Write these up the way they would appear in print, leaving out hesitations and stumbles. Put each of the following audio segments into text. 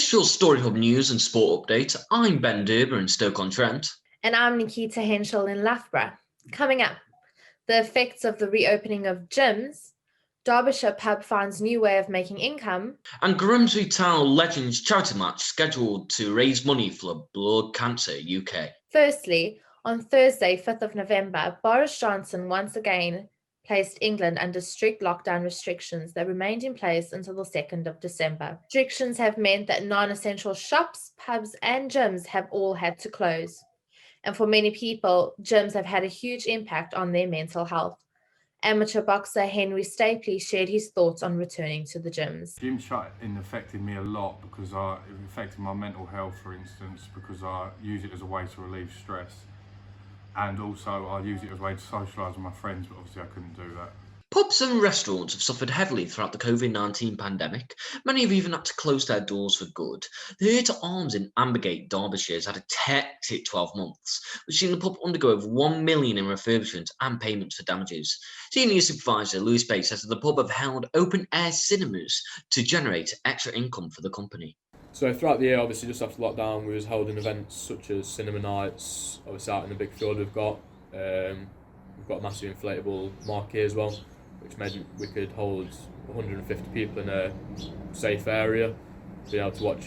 This is your Story Hub News and Sport Update. I'm Ben Durber in Stoke-on-Trent. And I'm Nikita Henschl in Loughborough. Coming up, the effects of the reopening of gyms, Derbyshire pub finds new way of making income, And Grimsby Town Legends charity match scheduled to raise money for Blood Cancer UK. Firstly, on Thursday, 5th of November, Boris Johnson once again placed England under strict lockdown restrictions that remained in place until the 2nd of December. Restrictions have meant that non-essential shops, pubs and gyms have all had to close. And for many people, gyms have had a huge impact on their mental health. Amateur boxer Henry Stapley shared his thoughts on returning to the gyms. Gym shutting affected me a lot because it affected my mental health, for instance, because I use it as a way to relieve stress. And also I use it as a way to socialise with my friends, but obviously I couldn't do that. Pubs and restaurants have suffered heavily throughout the COVID-19 pandemic. Many have even had to close their doors for good. The Hurt Arms in Ambergate, Derbyshire has had a hectic 12 months, which seen the pub undergo over $1 million in refurbishment and payments for damages. Senior supervisor Lewis Bates says that the pub have held open-air cinemas to generate extra income for the company. So throughout the year, obviously just after lockdown, we was holding events such as cinema nights, obviously out in the big field we've got a massive inflatable marquee as well, which meant we could hold 150 people in a safe area, be able to watch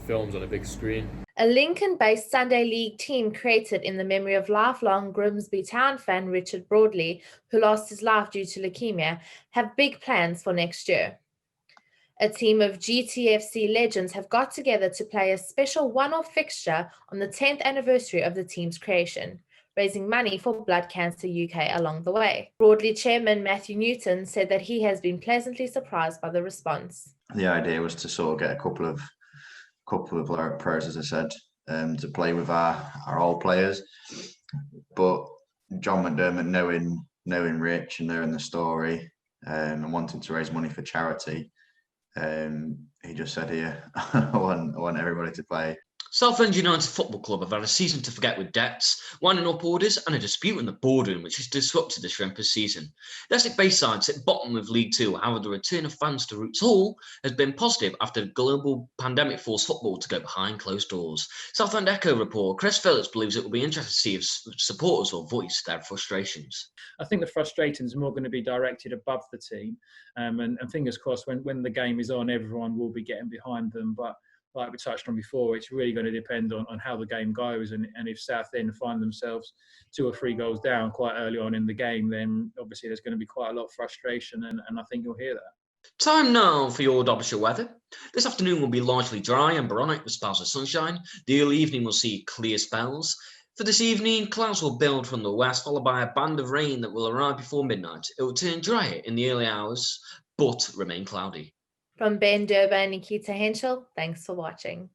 films on a big screen. A Lincoln-based Sunday League team created in the memory of lifelong Grimsby Town fan Richard Broadley, who lost his life due to leukemia, have big plans for next year. A team of GTFC legends have got together to play a special one-off fixture on the 10th anniversary of the team's creation, raising money for Blood Cancer UK along the way. Broadly chairman Matthew Newton said that he has been pleasantly surprised by the response. The idea was to sort of get a couple of pros, as I said, to play with our old players. But John McDermott, knowing Rich and knowing the story, and wanting to raise money for charity, he just said, "Here, I want everybody to play." Southend United Football Club have had a season to forget with debts, winding up orders and a dispute in the boardroom which has disrupted the Shrimpers' season. The Essex Bayside sit bottom of League Two, however the return of fans to Roots Hall has been positive after the global pandemic forced football to go behind closed doors. Southend Echo reporter Chris Phillips believes it will be interesting to see if supporters will voice their frustrations. I think the frustrations are more going to be directed above the team, and fingers crossed when the game is on, everyone will be getting behind them. But like we touched on before, it's really going to depend on how the game goes, and if Southend find themselves 2 or 3 goals down quite early on in the game, then obviously there's going to be quite a lot of frustration, and I think you'll hear that. Time now for your Derbyshire weather. This afternoon will be largely dry and bright with spells of sunshine. The early evening will see clear spells. For this evening, clouds will build from the west, followed by a band of rain that will arrive before midnight. It will turn drier in the early hours, but remain cloudy. From Ben Durber and Nikita Henschl, thanks for watching.